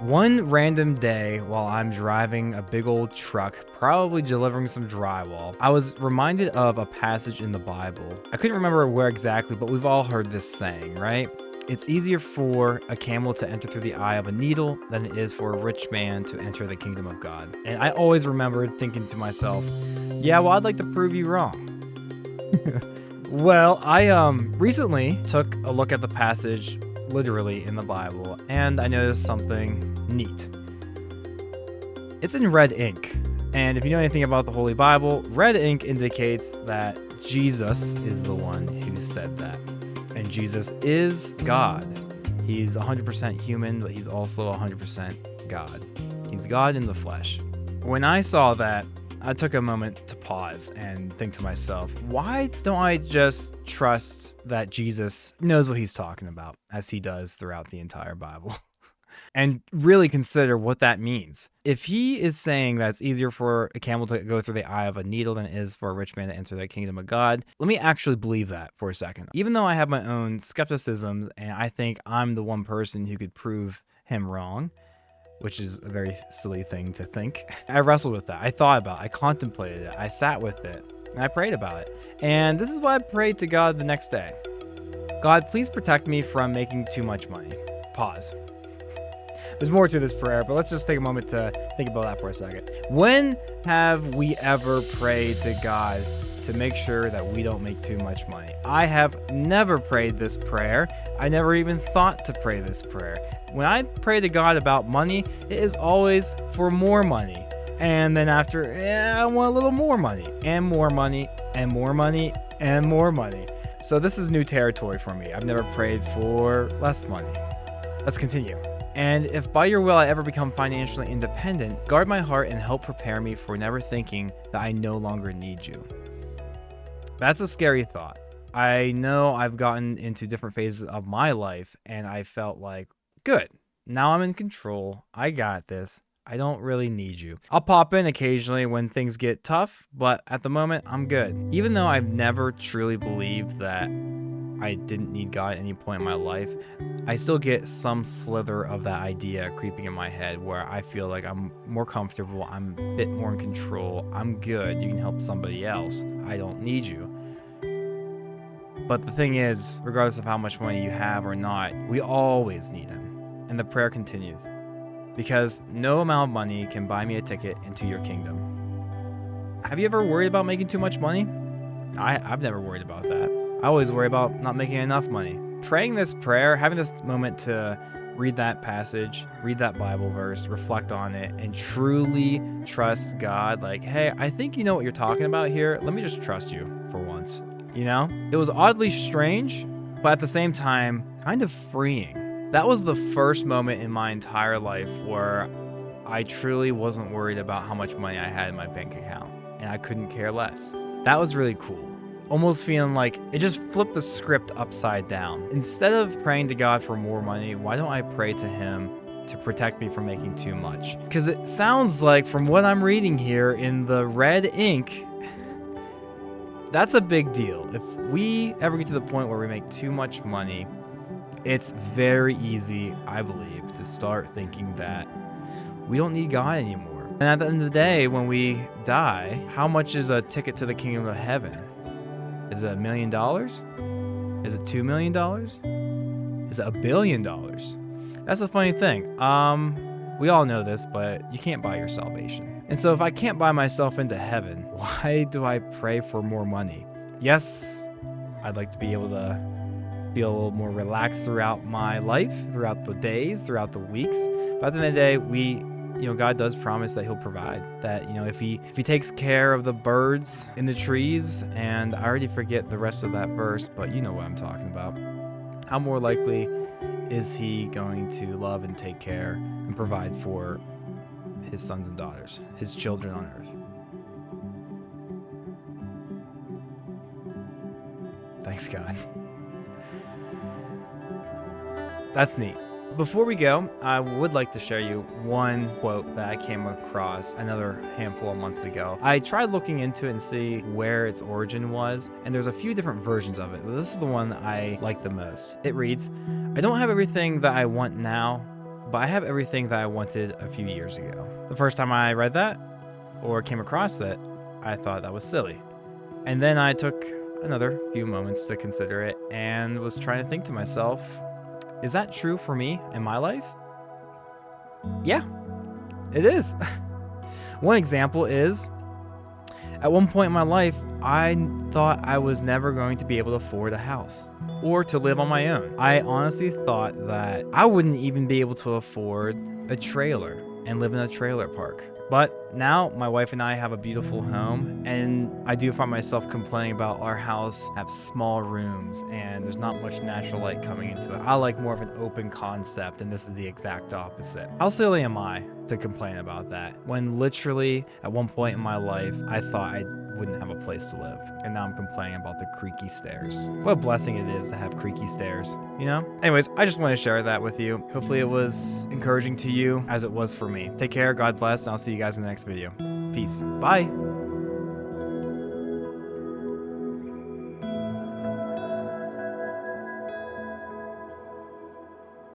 One random day while I'm driving a big old truck, probably delivering some drywall, I was reminded of a passage in the Bible. I couldn't remember where exactly, but we've all heard this saying, right? It's easier for a camel to enter through the eye of a needle than it is for a rich man to enter the kingdom of God. And I always remembered thinking to myself, yeah, well, I'd like to prove you wrong. Well, I recently took a look at the passage literally in the Bible, and I noticed something neat. It's in red ink, and if you know anything about the Holy Bible, red ink indicates that Jesus is the one who said that. And Jesus is God. He's 100% human, but he's also 100% God. He's God in the flesh. When I saw that, I took a moment to pause and think to myself, why don't I just trust that Jesus knows what he's talking about, as he does throughout the entire Bible, and really consider what that means? If he is saying that it's easier for a camel to go through the eye of a needle than it is for a rich man to enter the kingdom of God, let me actually believe that for a second. Even though I have my own skepticisms and I think I'm the one person who could prove him wrong, which is a very silly thing to think, I wrestled with that. I thought about it. I contemplated it. I sat with it. And I prayed about it. And this is what I prayed to God the next day. God, please protect me from making too much money. Pause. There's more to this prayer, but let's just take a moment to think about that for a second. When have we ever prayed to God to make sure that we don't make too much money? I have never prayed this prayer. I never even thought to pray this prayer. When I pray to God about money, it is always for more money. And then after, I want a little more money, and more money, and more money, and more money. So this is new territory for me. I've never prayed for less money. Let's continue. And if by your will I ever become financially independent, guard my heart and help prepare me for never thinking that I no longer need you. That's a scary thought. I know I've gotten into different phases of my life and I felt like, good, now I'm in control. I got this. I don't really need you. I'll pop in occasionally when things get tough, but at the moment, I'm good. Even though I've never truly believed that I didn't need God at any point in my life, I still get some slither of that idea creeping in my head where I feel like I'm more comfortable, I'm a bit more in control, I'm good, you can help somebody else, I don't need you. But the thing is, regardless of how much money you have or not, we always need him. And the prayer continues, because no amount of money can buy me a ticket into your kingdom. Have you ever worried about making too much money? I've never worried about that. I always worry about not making enough money. Praying this prayer, having this moment to read that passage, read that Bible verse, reflect on it, and truly trust God, like, hey, I think you know what you're talking about here. Let me just trust you for once. You know? It was oddly strange, but at the same time, kind of freeing. That was the first moment in my entire life where I truly wasn't worried about how much money I had in my bank account, and I couldn't care less. That was really cool. Almost feeling like it just flipped the script upside down. Instead of praying to God for more money, why don't I pray to him to protect me from making too much? Because it sounds like, from what I'm reading here in the red ink, that's a big deal. If we ever get to the point where we make too much money, it's very easy, I believe, to start thinking that we don't need God anymore. And at the end of the day, when we die, how much is a ticket to the kingdom of heaven? Is it $1 million? Is it $2 million? Is it $1 billion? That's the funny thing. We all know this, but you can't buy your salvation. And so if I can't buy myself into heaven, why do I pray for more money? Yes, I'd like to be able to feel a little more relaxed throughout my life, throughout the days, throughout the weeks. But at the end of the day, God does promise that he'll provide. That, if he takes care of the birds in the trees, and I already forget the rest of that verse, but you know what I'm talking about. How more likely is he going to love and take care and provide for his sons and daughters, his children on earth? Thanks, God. That's neat. Before we go, I would like to share you one quote that I came across another handful of months ago. I tried looking into it and see where its origin was, and there's a few different versions of it, but this is the one I like the most. It reads, "I don't have everything that I want now, but I have everything that I wanted a few years ago. The first time I read that or came across that, I thought that was silly. And then I took another few moments to consider it and was trying to think to myself, is that true for me in my life? Yeah, it is. One example is, at one point in my life, I thought I was never going to be able to afford a house or to live on my own. I honestly thought that I wouldn't even be able to afford a trailer and live in a trailer park. But now my wife and I have a beautiful home, and I do find myself complaining about our house have small rooms and there's not much natural light coming into it. I like more of an open concept, and this is the exact opposite. How silly am I to complain about that when literally at one point in my life I thought I wouldn't have a place to live, and now I'm complaining about the creaky stairs. What a blessing it is to have creaky stairs, you know? Anyways, I just want to share that with you. Hopefully it was encouraging to you as it was for me. Take care, God bless, and I'll see you guys in the next video. Peace. Bye.